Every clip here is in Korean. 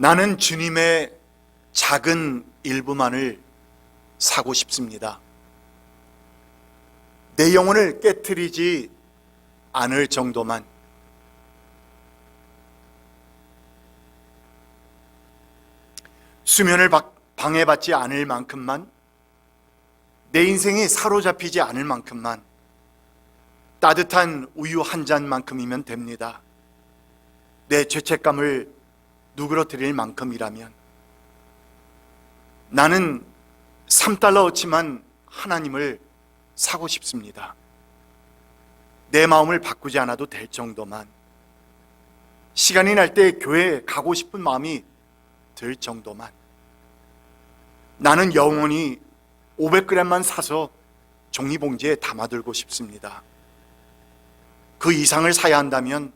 나는 주님의 작은 일부만을 사고 싶습니다. 내 영혼을 깨트리지 않을 정도만, 수면을 방해받지 않을 만큼만, 내 인생이 사로잡히지 않을 만큼만, 따뜻한 우유 한 잔만큼이면 됩니다. 내 죄책감을 누그러뜨릴 만큼이라면. 나는 $3어치만 하나님을 사고 싶습니다. 내 마음을 바꾸지 않아도 될 정도만, 시간이 날 때 교회에 가고 싶은 마음이 들 정도만. 나는 영원히 500g만 사서 종이봉지에 담아들고 싶습니다. 그 이상을 사야 한다면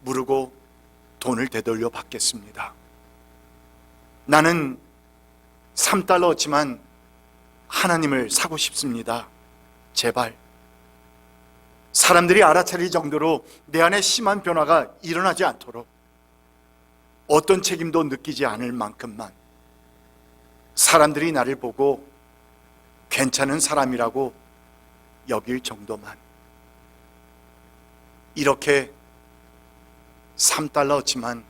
무르고 돈을 되돌려 받겠습니다. 나는 $3어치만 하나님을 사고 싶습니다. 제발. 사람들이 알아차릴 정도로 내 안에 심한 변화가 일어나지 않도록, 어떤 책임도 느끼지 않을 만큼만, 사람들이 나를 보고 괜찮은 사람이라고 여길 정도만. 이렇게 $3어치만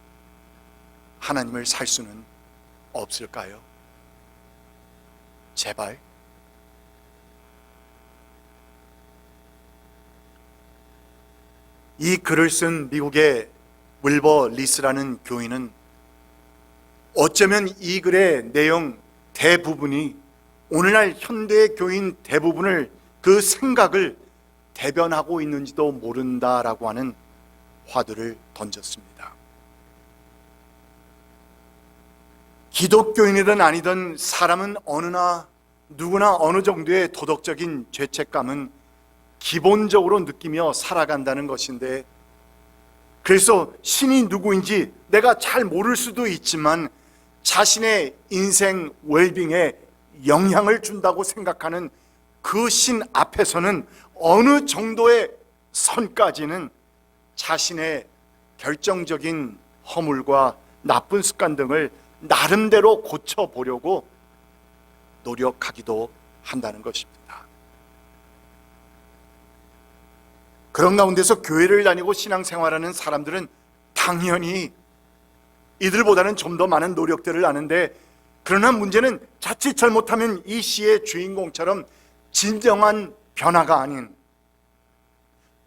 하나님을 살 수는 없을까요? 제발. 이 글을 쓴 미국의 윌버 리스라는 교인은 어쩌면 이 글의 내용 대부분이 오늘날 현대의 교인 대부분을, 그 생각을 대변하고 있는지도 모른다라고 하는 화두를 던졌습니다. 기독교인이든 아니든 사람은 누구나 어느 정도의 도덕적인 죄책감은 기본적으로 느끼며 살아간다는 것인데, 그래서 신이 누구인지 내가 잘 모를 수도 있지만 자신의 인생 웰빙에 영향을 준다고 생각하는 그 신 앞에서는 어느 정도의 선까지는 자신의 결정적인 허물과 나쁜 습관 등을 나름대로 고쳐보려고 노력하기도 한다는 것입니다. 그런 가운데서 교회를 다니고 신앙생활하는 사람들은 당연히 이들보다는 좀 더 많은 노력들을 하는데, 그러나 문제는 자칫 잘못하면 이 시의 주인공처럼 진정한 변화가 아닌,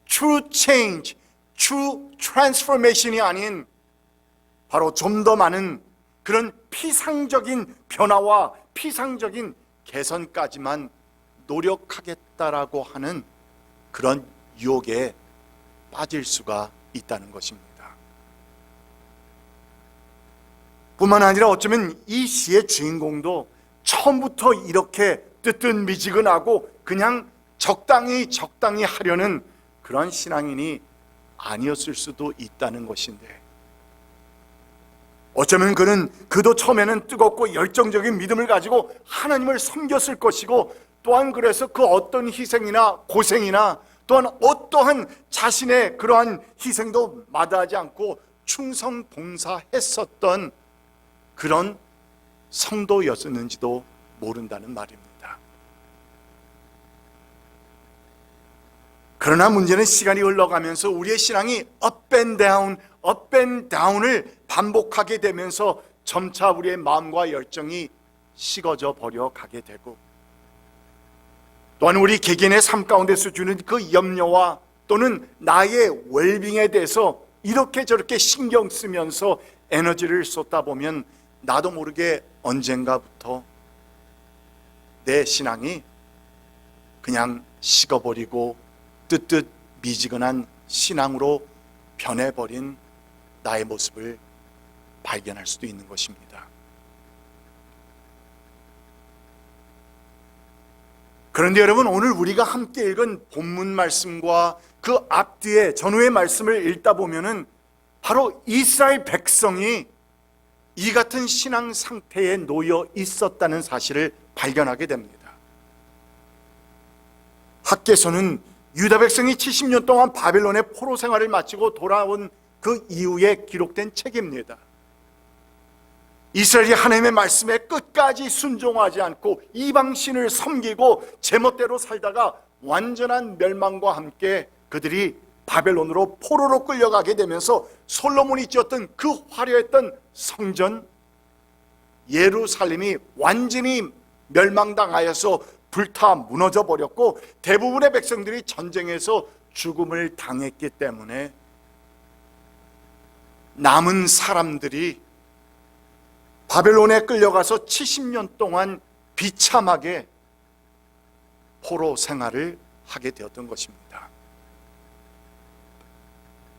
true change, true transformation이 아닌 바로 좀 더 많은 그런 피상적인 변화와 피상적인 개선까지만 노력하겠다라고 하는 그런 유혹에 빠질 수가 있다는 것입니다. 뿐만 아니라 어쩌면 이 시의 주인공도 처음부터 이렇게 뜨뜻미지근하고 그냥 적당히 하려는 그런 신앙인이 아니었을 수도 있다는 것인데, 어쩌면 그도 처음에는 뜨겁고 열정적인 믿음을 가지고 하나님을 섬겼을 것이고, 또한 그래서 그 어떤 희생이나 고생이나 또한 어떠한 자신의 그러한 희생도 마다하지 않고 충성 봉사했었던 그런 성도였었는지도 모른다는 말입니다. 그러나 문제는 시간이 흘러가면서 우리의 신앙이 up and down을 반복하게 되면서 점차 우리의 마음과 열정이 식어져 버려 가게 되고, 또한 우리 개개인의 삶 가운데서 주는 그 염려와 또는 나의 웰빙에 대해서 이렇게 저렇게 신경 쓰면서 에너지를 쏟다 보면 나도 모르게 언젠가부터 내 신앙이 그냥 식어버리고 뜨뜻미지근한 신앙으로 변해버린 나의 모습을 발견할 수도 있는 것입니다. 그런데 여러분, 오늘 우리가 함께 읽은 본문 말씀과 그 앞뒤에 전후의 말씀을 읽다 보면은 바로 이스라엘 백성이 이 같은 신앙 상태에 놓여 있었다는 사실을 발견하게 됩니다. 학개서는 유다 백성이 70년 동안 바벨론의 포로 생활을 마치고 돌아온 그 이후에 기록된 책입니다. 이스라엘이 하나님의 말씀에 끝까지 순종하지 않고 이방신을 섬기고 제멋대로 살다가 완전한 멸망과 함께 그들이 바벨론으로 포로로 끌려가게 되면서 솔로몬이 지었던 그 화려했던 성전 예루살렘이 완전히 멸망당하여서 불타 무너져 버렸고 대부분의 백성들이 전쟁에서 죽음을 당했기 때문에 남은 사람들이 바벨론에 끌려가서 70년 동안 비참하게 포로 생활을 하게 되었던 것입니다.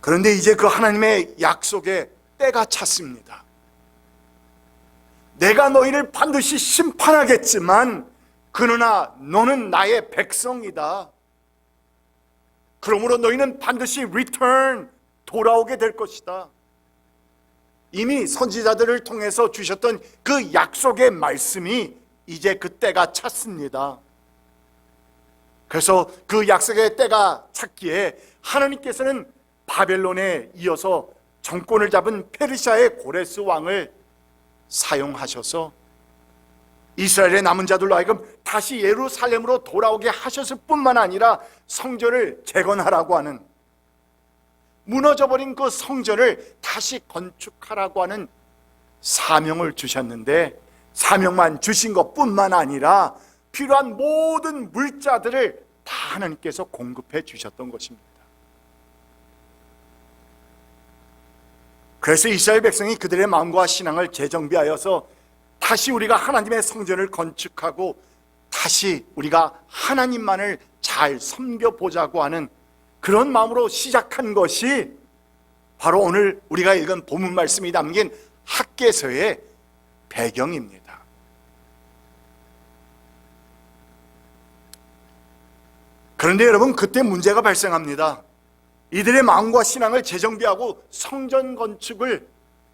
그런데 이제 그 하나님의 약속의 때가 찼습니다. 내가 너희를 반드시 심판하겠지만 그러나 너는 나의 백성이다. 그러므로 너희는 반드시 return, 돌아오게 될 것이다. 이미 선지자들을 통해서 주셨던 그 약속의 말씀이 이제 그 때가 찼습니다. 그래서 그 약속의 때가 찼기에 하나님께서는 바벨론에 이어서 정권을 잡은 페르시아의 고레스 왕을 사용하셔서 이스라엘의 남은 자들로 하여금 다시 예루살렘으로 돌아오게 하셨을 뿐만 아니라 성전을 재건하라고 하는, 무너져버린 그 성전을 다시 건축하라고 하는 사명을 주셨는데, 사명만 주신 것뿐만 아니라 필요한 모든 물자들을 다 하나님께서 공급해 주셨던 것입니다. 그래서 이스라엘 백성이 그들의 마음과 신앙을 재정비하여서 다시 우리가 하나님의 성전을 건축하고 다시 우리가 하나님만을 잘 섬겨보자고 하는 그런 마음으로 시작한 것이 바로 오늘 우리가 읽은 본문 말씀이 담긴 학개서의 배경입니다. 그런데 여러분, 그때 문제가 발생합니다. 이들의 마음과 신앙을 재정비하고 성전 건축을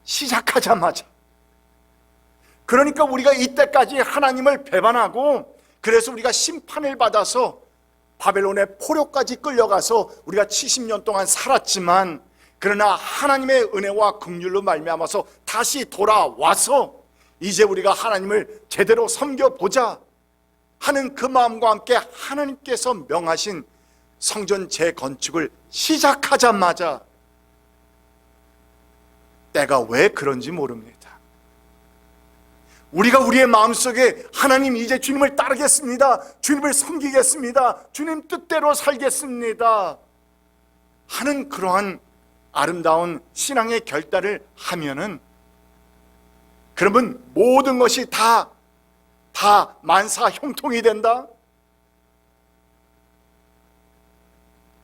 시작하자마자, 그러니까 우리가 이때까지 하나님을 배반하고 그래서 우리가 심판을 받아서 바벨론의 포로까지 끌려가서 우리가 70년 동안 살았지만, 그러나 하나님의 은혜와 긍휼로 말미암아서 다시 돌아와서 이제 우리가 하나님을 제대로 섬겨보자 하는 그 마음과 함께 하나님께서 명하신 성전 재건축을 시작하자마자 때가 왜 그런지 모릅니다. 우리가 우리의 마음속에 하나님, 이제 주님을 따르겠습니다, 주님을 섬기겠습니다, 주님 뜻대로 살겠습니다 하는 그러한 아름다운 신앙의 결단을 하면은, 그러면 모든 것이 다 만사 형통이 된다?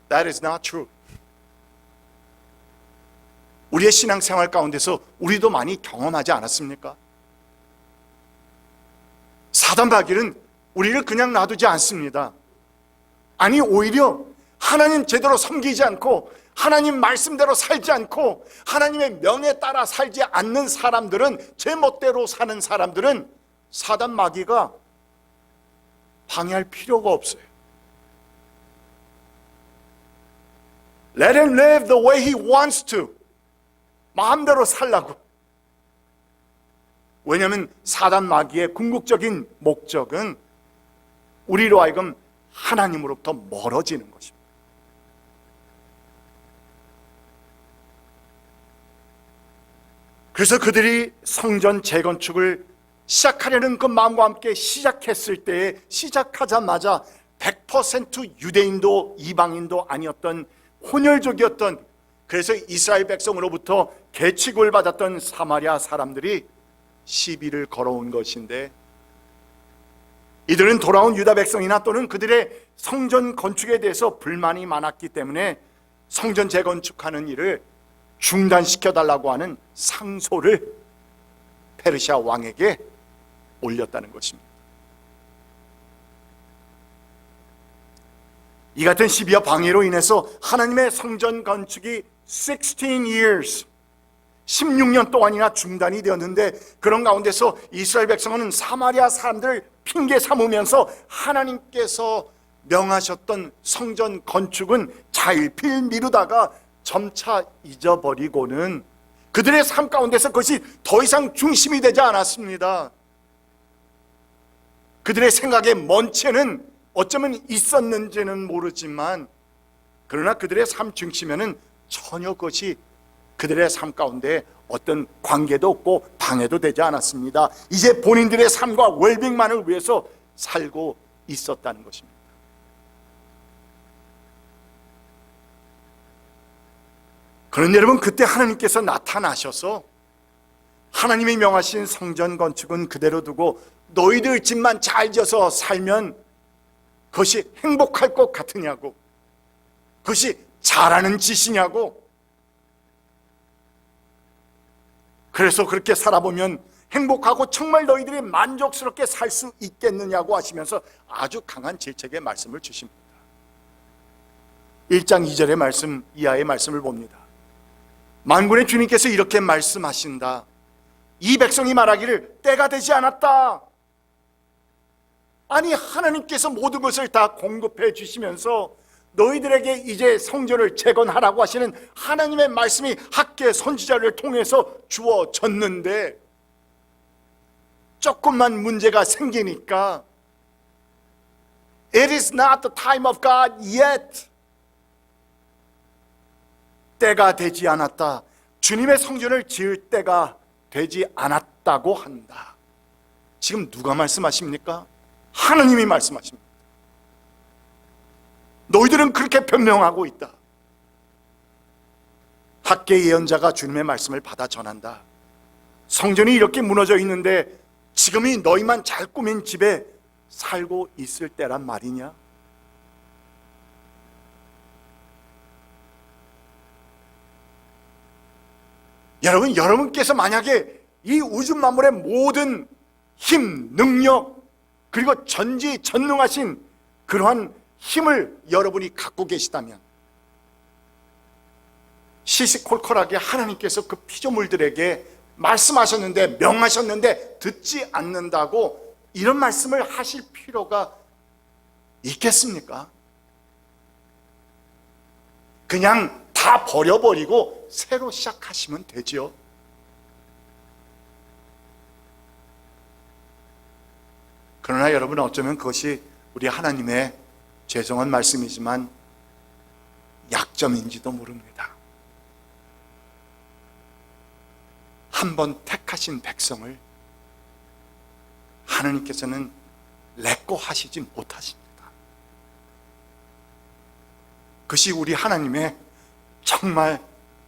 That is not true. 우리의 신앙생활 가운데서 우리도 많이 경험하지 않았습니까? 사단 마귀는 우리를 그냥 놔두지 않습니다. 아니, 오히려 하나님 제대로 섬기지 않고 하나님 말씀대로 살지 않고 하나님의 명에 따라 살지 않는 사람들은, 제 멋대로 사는 사람들은 사단 마귀가 방해할 필요가 없어요. Let him live the way he wants to. 마음대로 살라고. 왜냐하면 사단 마귀의 궁극적인 목적은 우리로 하여금 하나님으로부터 멀어지는 것입니다. 그래서 그들이 성전 재건축을 시작하려는 그 마음과 함께 시작했을 때에, 시작하자마자 100% 유대인도 이방인도 아니었던 혼혈족이었던, 그래서 이스라엘 백성으로부터 계칙을 받았던 사마리아 사람들이 시비를 걸어온 것인데, 이들은 돌아온 유다 백성이나 또는 그들의 성전 건축에 대해서 불만이 많았기 때문에 성전 재건축하는 일을 중단시켜달라고 하는 상소를 페르시아 왕에게 올렸다는 것입니다. 이 같은 시비와 방해로 인해서 하나님의 성전 건축이 16 years, 16년 동안이나 중단이 되었는데, 그런 가운데서 이스라엘 백성은 사마리아 사람들을 핑계 삼으면서 하나님께서 명하셨던 성전 건축은 자일필 미루다가 점차 잊어버리고는 그들의 삶 가운데서 그것이 더 이상 중심이 되지 않았습니다. 그들의 생각에 먼 채는 어쩌면 있었는지는 모르지만, 그러나 그들의 삶 중심에는 전혀 그것이 그들의 삶 가운데 어떤 관계도 없고 방해도 되지 않았습니다. 이제 본인들의 삶과 웰빙만을 위해서 살고 있었다는 것입니다. 그런데 여러분, 그때 하나님께서 나타나셔서 하나님이 명하신 성전 건축은 그대로 두고 너희들 집만 잘 지어서 살면 그것이 행복할 것 같으냐고, 그것이 잘하는 짓이냐고, 그래서 그렇게 살아보면 행복하고 정말 너희들이 만족스럽게 살 수 있겠느냐고 하시면서 아주 강한 질책의 말씀을 주십니다. 1장 2절의 말씀 이하의 말씀을 봅니다. 만군의 주님께서 이렇게 말씀하신다. 이 백성이 말하기를 때가 되지 않았다. 아니, 하나님께서 모든 것을 다 공급해 주시면서 너희들에게 이제 성전을 재건하라고 하시는 하나님의 말씀이 학계 선지자를 통해서 주어졌는데, 조금만 문제가 생기니까 It is not the time of God yet. 때가 되지 않았다. 주님의 성전을 지을 때가 되지 않았다고 한다. 지금 누가 말씀하십니까? 하나님이 말씀하십니다. 너희들은 그렇게 변명하고 있다. 학계 예언자가 주님의 말씀을 받아 전한다. 성전이 이렇게 무너져 있는데 지금이 너희만 잘 꾸민 집에 살고 있을 때란 말이냐? 여러분께서 만약에 이 우주 만물의 모든 힘, 능력, 그리고 전지전능하신 그러한 힘을 여러분이 갖고 계시다면, 시시콜콜하게 하나님께서 그 피조물들에게 말씀하셨는데, 명하셨는데 듣지 않는다고 이런 말씀을 하실 필요가 있겠습니까? 그냥 다 버려버리고 새로 시작하시면 되죠. 그러나 여러분, 어쩌면 그것이 우리 하나님의 죄송한 말씀이지만 약점인지도 모릅니다. 한번 택하신 백성을 하나님께서는 렛고 하시지 못하십니다. 그것이 우리 하나님의 정말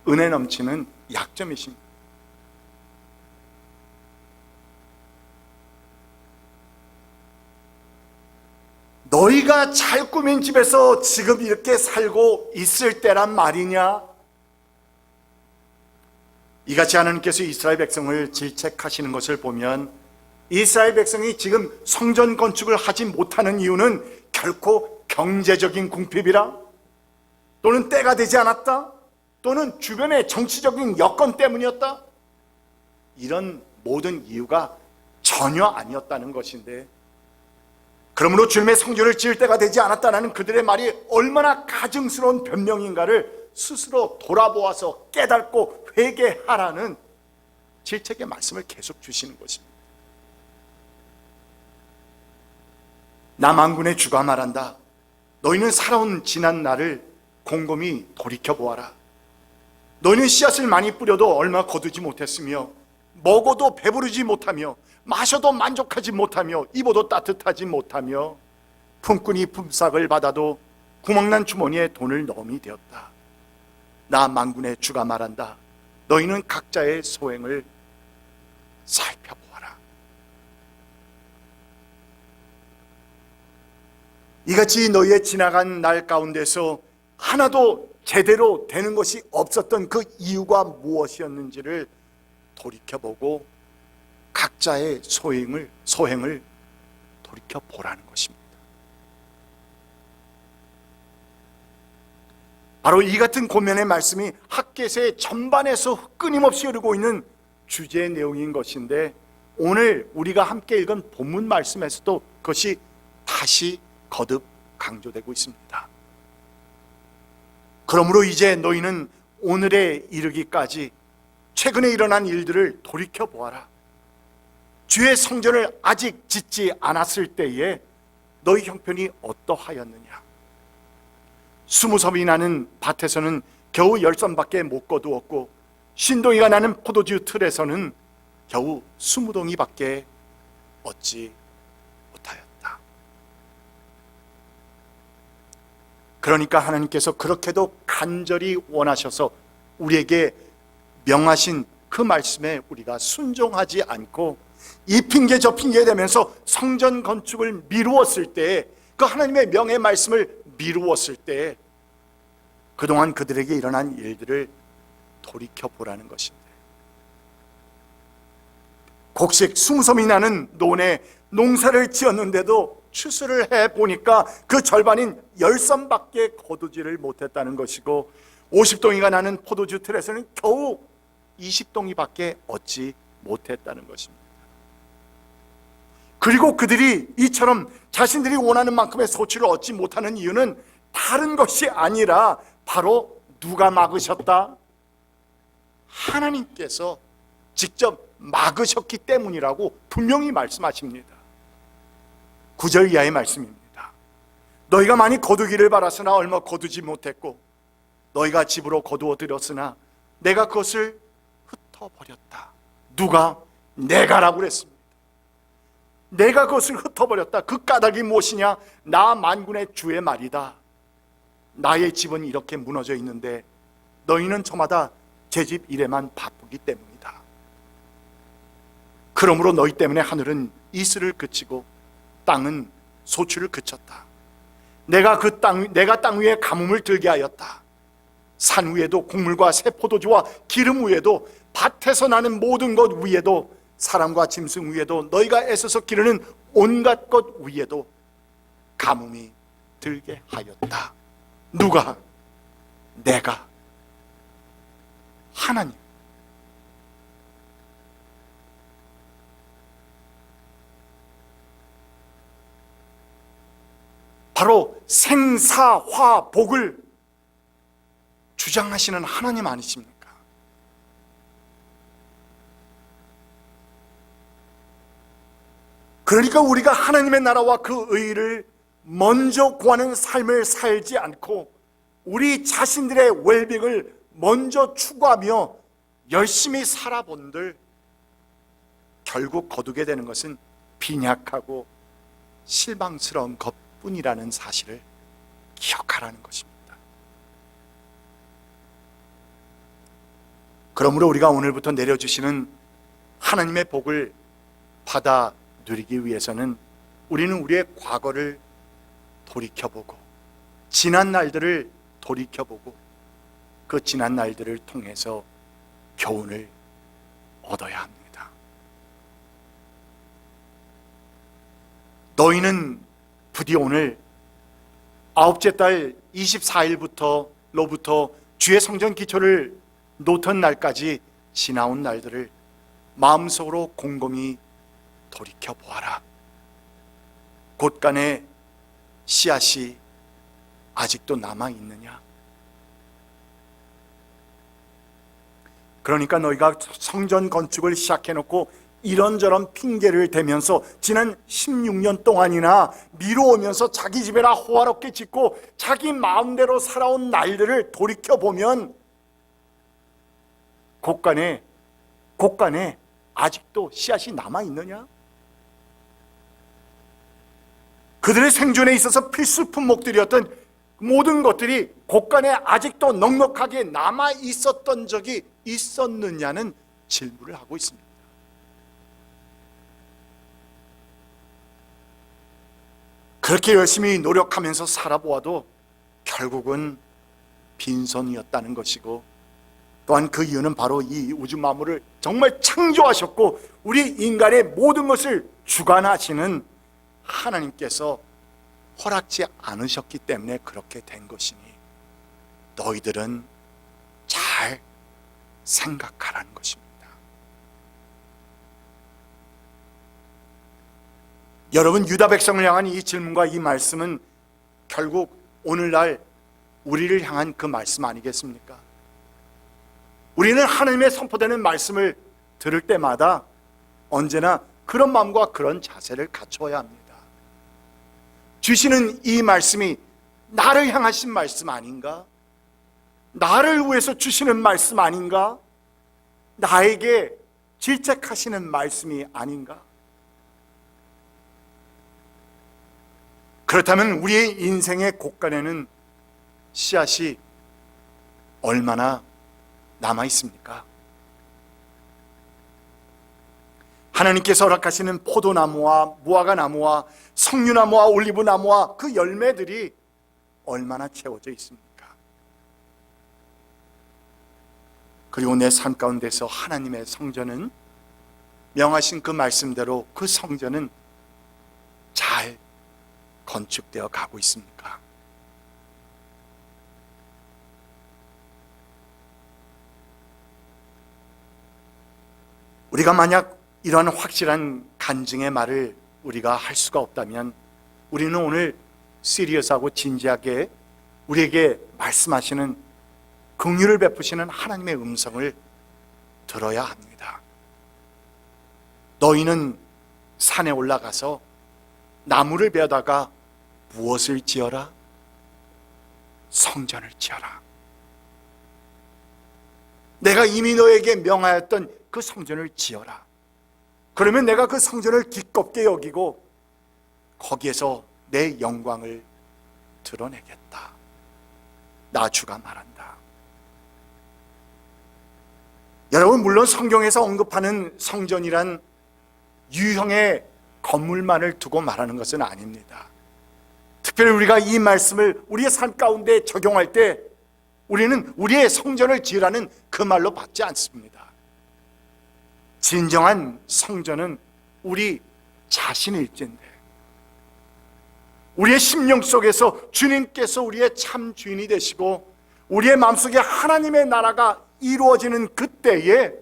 은혜 넘치는 약점이십니다. 너희가 잘 꾸민 집에서 지금 이렇게 살고 있을 때란 말이냐? 이같이 하나님께서 이스라엘 백성을 질책하시는 것을 보면, 이스라엘 백성이 지금 성전 건축을 하지 못하는 이유는 결코 경제적인 궁핍이라, 또는 때가 되지 않았다, 또는 주변의 정치적인 여건 때문이었다, 이런 모든 이유가 전혀 아니었다는 것인데, 그러므로 주님의 성전을 지을 때가 되지 않았다는 그들의 말이 얼마나 가증스러운 변명인가를 스스로 돌아보아서 깨닫고 회개하라는 질책의 말씀을 계속 주시는 것입니다. 나 만군의 주가 말한다. 너희는 살아온 지난 날을 곰곰이 돌이켜보아라. 너희는 씨앗을 많이 뿌려도 얼마 거두지 못했으며, 먹어도 배부르지 못하며, 마셔도 만족하지 못하며, 입어도 따뜻하지 못하며, 품꾼이 품삯을 받아도 구멍난 주머니에 돈을 넣음이 되었다. 나 만군의 주가 말한다. 너희는 각자의 소행을 살펴보아라. 이같이 너희의 지나간 날 가운데서 하나도 제대로 되는 것이 없었던 그 이유가 무엇이었는지를 돌이켜보고 각자의 소행을 돌이켜보라는 것입니다. 바로 이 같은 고면의 말씀이 학개서의 전반에서 끊임없이 흐르고 있는 주제의 내용인 것인데, 오늘 우리가 함께 읽은 본문 말씀에서도 그것이 다시 거듭 강조되고 있습니다. 그러므로 이제 너희는 오늘에 이르기까지 최근에 일어난 일들을 돌이켜 보아라. 주의 성전을 아직 짓지 않았을 때에 너희 형편이 어떠하였느냐. 20섬이 나는 밭에서는 겨우 10섬밖에 못 거두었고, 신동이가 나는 포도주 틀에서는 겨우 20동이밖에 얻지 못하였다. 그러니까 하나님께서 그렇게도 간절히 원하셔서 우리에게 명하신 그 말씀에 우리가 순종하지 않고 이 핑계 저 핑계 대면서 성전 건축을 미루었을 때, 그 하나님의 명의 말씀을 미루었을 때 그동안 그들에게 일어난 일들을 돌이켜보라는 것입니다. 곡식 20섬이 나는 논에 농사를 지었는데도 추수를 해보니까 그 절반인 10섬밖에 거두지를 못했다는 것이고, 50동이가 나는 포도주 틀에서는 겨우 20동이밖에 얻지 못했다는 것입니다. 그리고 그들이 이처럼 자신들이 원하는 만큼의 소출을 얻지 못하는 이유는 다른 것이 아니라 바로 누가 막으셨다? 하나님께서 직접 막으셨기 때문이라고 분명히 말씀하십니다. 9절 이하의 말씀입니다. 너희가 많이 거두기를 바랐으나 얼마 거두지 못했고, 너희가 집으로 거두어 들였으나 내가 그것을 흩어버렸다. 누가? 내가라고 그랬습니다. 내가 그것을 흩어버렸다. 그 까닭이 무엇이냐? 나 만군의 주의 말이다. 나의 집은 이렇게 무너져 있는데 너희는 저마다 제 집 일에만 바쁘기 때문이다. 그러므로 너희 때문에 하늘은 이슬을 그치고 땅은 소출을 그쳤다. 내가 땅 위에 가뭄을 들게 하였다. 산 위에도 곡물과 새 포도주와 기름 위에도 밭에서 나는 모든 것 위에도 사람과 짐승 위에도 너희가 애써서 기르는 온갖 것 위에도 가뭄이 들게 하였다. 누가? 내가. 하나님. 바로 생사화복을 주장하시는 하나님 아니십니까? 그러니까 우리가 하나님의 나라와 그 의를 먼저 구하는 삶을 살지 않고 우리 자신들의 웰빙을 먼저 추구하며 열심히 살아본들 결국 거두게 되는 것은 빈약하고 실망스러운 것뿐이라는 사실을 기억하라는 것입니다. 그러므로 우리가 오늘부터 내려주시는 하나님의 복을 받아 누리기 위해서는 우리는 우리의 과거를 돌이켜보고 지난 날들을 돌이켜보고 그 지난 날들을 통해서 교훈을 얻어야 합니다. 너희는 부디 오늘 아홉째 달 24일부터 주의 성전 기초를 놓던 날까지 지나온 날들을 마음속으로 곰곰이 돌이켜보아라. 곳간에 씨앗이 아직도 남아있느냐? 그러니까 너희가 성전 건축을 시작해놓고 이런저런 핑계를 대면서 지난 16년 동안이나 미루오면서 자기 집에나 호화롭게 짓고 자기 마음대로 살아온 날들을 돌이켜보면 곳간에 아직도 씨앗이 남아있느냐? 그들의 생존에 있어서 필수 품목들이었던 모든 것들이 곳간에 아직도 넉넉하게 남아있었던 적이 있었느냐는 질문을 하고 있습니다. 그렇게 열심히 노력하면서 살아보아도 결국은 빈손이었다는 것이고, 또한 그 이유는 바로 이 우주 만물을 정말 창조하셨고 우리 인간의 모든 것을 주관하시는 하나님께서 허락지 않으셨기 때문에 그렇게 된 것이니 너희들은 잘 생각하라는 것입니다. 여러분, 유다 백성을 향한 이 질문과 이 말씀은 결국 오늘날 우리를 향한 그 말씀 아니겠습니까? 우리는 하나님의 선포되는 말씀을 들을 때마다 언제나 그런 마음과 그런 자세를 갖춰야 합니다. 주시는 이 말씀이 나를 향하신 말씀 아닌가? 나를 위해서 주시는 말씀 아닌가? 나에게 질책하시는 말씀이 아닌가? 그렇다면 우리의 인생의 곳간에는 씨앗이 얼마나 남아 있습니까? 하나님께서 허락하시는 포도나무와 무화과나무와 석류나무와 올리브나무와 그 열매들이 얼마나 채워져 있습니까? 그리고 내 삶 가운데서 하나님의 성전은 명하신 그 말씀대로 그 성전은 잘 건축되어 가고 있습니까? 우리가 만약 이러한 확실한 간증의 말을 우리가 할 수가 없다면 우리는 오늘 시리어스하고 진지하게 우리에게 말씀하시는 긍휼을 베푸시는 하나님의 음성을 들어야 합니다. 너희는 산에 올라가서 나무를 베다가 무엇을 지어라? 성전을 지어라. 내가 이미 너에게 명하였던 그 성전을 지어라. 그러면 내가 그 성전을 기껍게 여기고 거기에서 내 영광을 드러내겠다. 나 주가 말한다. 여러분, 물론 성경에서 언급하는 성전이란 유형의 건물만을 두고 말하는 것은 아닙니다. 특별히 우리가 이 말씀을 우리의 삶 가운데 적용할 때 우리는 우리의 성전을 지으라는 그 말로 받지 않습니다. 진정한 성전은 우리 자신일진데, 우리의 심령 속에서 주님께서 우리의 참 주인이 되시고 우리의 마음속에 하나님의 나라가 이루어지는 그때에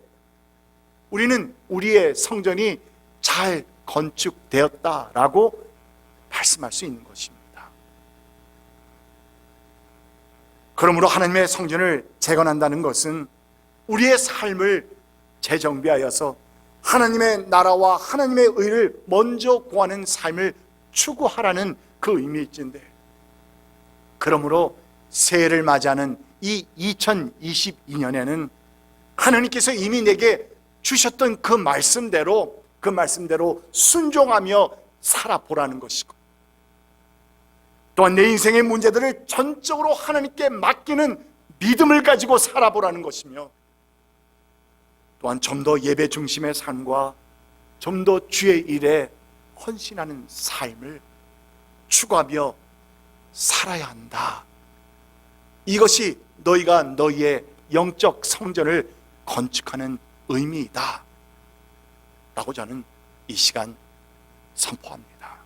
우리는 우리의 성전이 잘 건축되었다라고 말씀할 수 있는 것입니다. 그러므로 하나님의 성전을 재건한다는 것은 우리의 삶을 재정비하여서 하나님의 나라와 하나님의 의를 먼저 구하는 삶을 추구하라는 그 의미일진데, 그러므로 새해를 맞이하는 이 2022년에는 하나님께서 이미 내게 주셨던 그 말씀대로 순종하며 살아보라는 것이고, 또한 내 인생의 문제들을 전적으로 하나님께 맡기는 믿음을 가지고 살아보라는 것이며, 또한 좀 더 예배 중심의 삶과 좀 더 주의 일에 헌신하는 삶을 추구하며 살아야 한다. 이것이 너희가 너희의 영적 성전을 건축하는 의미이다 라고 저는 이 시간 선포합니다.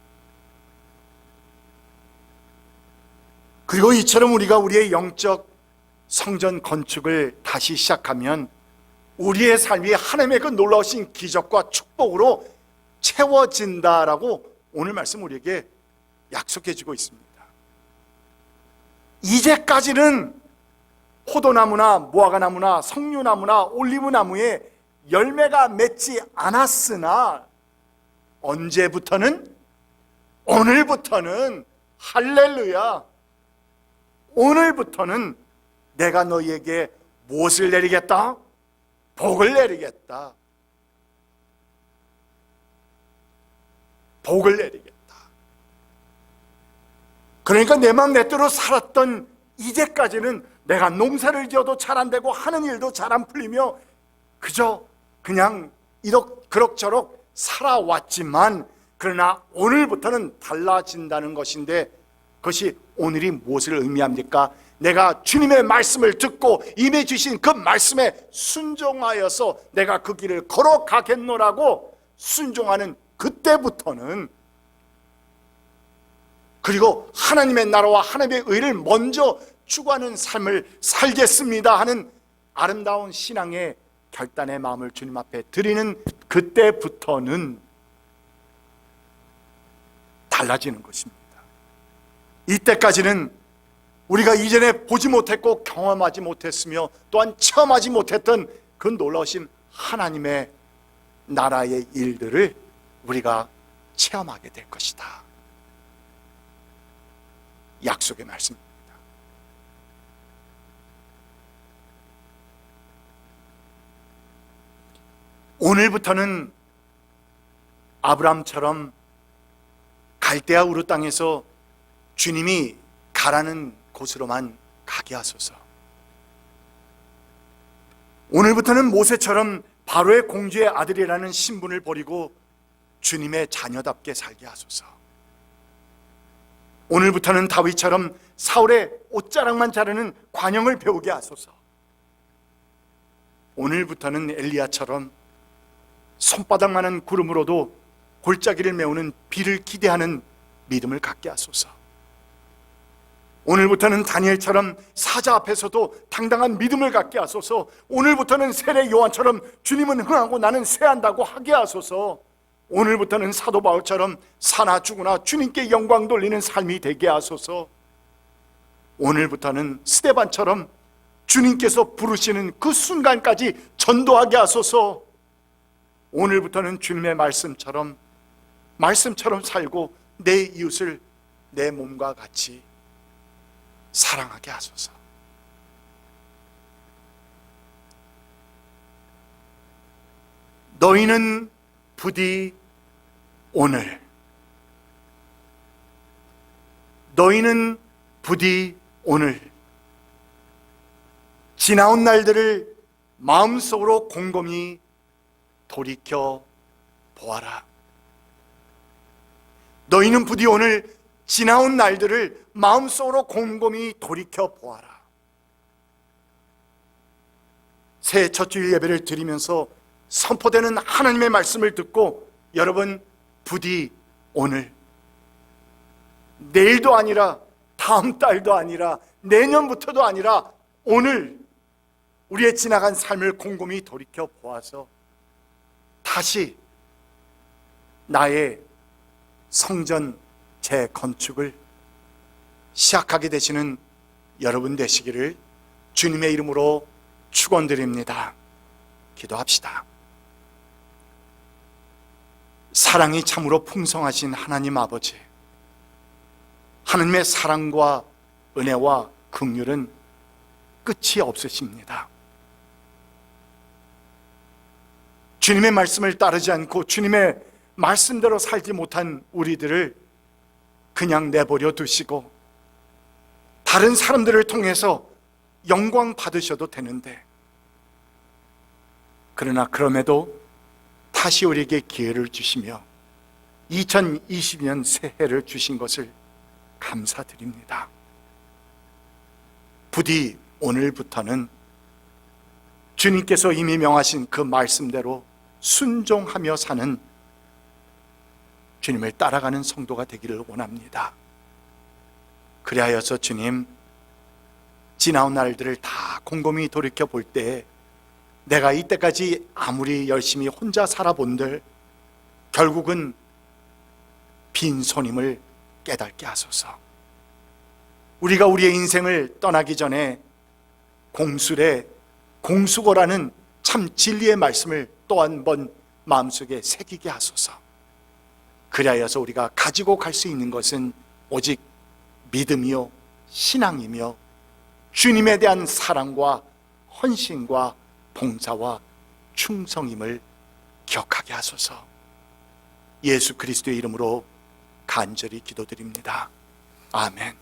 그리고 이처럼 우리가 우리의 영적 성전 건축을 다시 시작하면 우리의 삶이 하나님의 그 놀라우신 기적과 축복으로 채워진다라고 오늘 말씀 우리에게 약속해 주고 있습니다. 이제까지는 포도나무나 무화과나무나 석류나무나 올리브나무에 열매가 맺지 않았으나 언제부터는? 오늘부터는, 할렐루야, 오늘부터는 내가 너희에게 무엇을 내리겠다? 복을 내리겠다. 복을 내리겠다. 그러니까 내 마음 내 뜻으로 살았던 이제까지는 내가 농사를 지어도 잘 안 되고 하는 일도 잘 안 풀리며 그냥 그럭저럭 살아왔지만, 그러나 오늘부터는 달라진다는 것인데, 그것이 오늘이 무엇을 의미합니까? 내가 주님의 말씀을 듣고 임해 주신 그 말씀에 순종하여서 내가 그 길을 걸어가겠노라고 순종하는 그때부터는, 그리고 하나님의 나라와 하나님의 의를 먼저 추구하는 삶을 살겠습니다 하는 아름다운 신앙의 결단의 마음을 주님 앞에 드리는 그때부터는 달라지는 것입니다. 이때까지는 우리가 이전에 보지 못했고 경험하지 못했으며 또한 체험하지 못했던 그 놀라우신 하나님의 나라의 일들을 우리가 체험하게 될 것이다. 약속의 말씀입니다. 오늘부터는 아브라함처럼 갈대아 우르 땅에서 주님이 가라는 곳으로만 가게 하소서. 오늘부터는 모세처럼 바로의 공주의 아들이라는 신분을 버리고 주님의 자녀답게 살게 하소서. 오늘부터는 다윗처럼 사울의 옷자락만 자르는 관용을 배우게 하소서. 오늘부터는 엘리야처럼 손바닥만한 구름으로도 골짜기를 메우는 비를 기대하는 믿음을 갖게 하소서. 오늘부터는 다니엘처럼 사자 앞에서도 당당한 믿음을 갖게 하소서. 오늘부터는 세례 요한처럼 주님은 흥하고 나는 쇠한다고 하게 하소서. 오늘부터는 사도 바울처럼 사나 죽으나 주님께 영광 돌리는 삶이 되게 하소서. 오늘부터는 스데반처럼 주님께서 부르시는 그 순간까지 전도하게 하소서. 오늘부터는 주님의 말씀처럼 살고 내 이웃을 내 몸과 같이 사랑하게 하소서. 너희는 부디 오늘, 너희는 부디 오늘 지나온 날들을 마음속으로 곰곰이 돌이켜 보아라. 너희는 부디 오늘 지나온 날들을 마음속으로 곰곰이 돌이켜 보아라. 새해 첫 주일 예배를 드리면서 선포되는 하나님의 말씀을 듣고 여러분 부디 오늘, 내일도 아니라 다음 달도 아니라 내년부터도 아니라 오늘 우리의 지나간 삶을 곰곰이 돌이켜 보아서 다시 나의 성전 재건축을 시작하게 되시는 여러분 되시기를 주님의 이름으로 축원드립니다. 기도합시다. 사랑이 참으로 풍성하신 하나님 아버지, 하나님의 사랑과 은혜와 긍휼은 끝이 없으십니다. 주님의 말씀을 따르지 않고 주님의 말씀대로 살지 못한 우리들을 그냥 내버려 두시고 다른 사람들을 통해서 영광 받으셔도 되는데, 그러나 그럼에도 다시 우리에게 기회를 주시며 2020년 새해를 주신 것을 감사드립니다. 부디 오늘부터는 주님께서 이미 명하신 그 말씀대로 순종하며 사는 주님을 따라가는 성도가 되기를 원합니다. 그리하여서 주님, 지나온 날들을 다 곰곰이 돌이켜 볼 때에 내가 이때까지 아무리 열심히 혼자 살아본들 결국은 빈손임을 깨닫게 하소서. 우리가 우리의 인생을 떠나기 전에 공술의 공수거라는 참 진리의 말씀을 또 한 번 마음속에 새기게 하소서. 그리하여서 우리가 가지고 갈 수 있는 것은 오직 믿음이요 신앙이며 주님에 대한 사랑과 헌신과 봉사와 충성임을 기억하게 하소서. 예수 그리스도의 이름으로 간절히 기도드립니다. 아멘.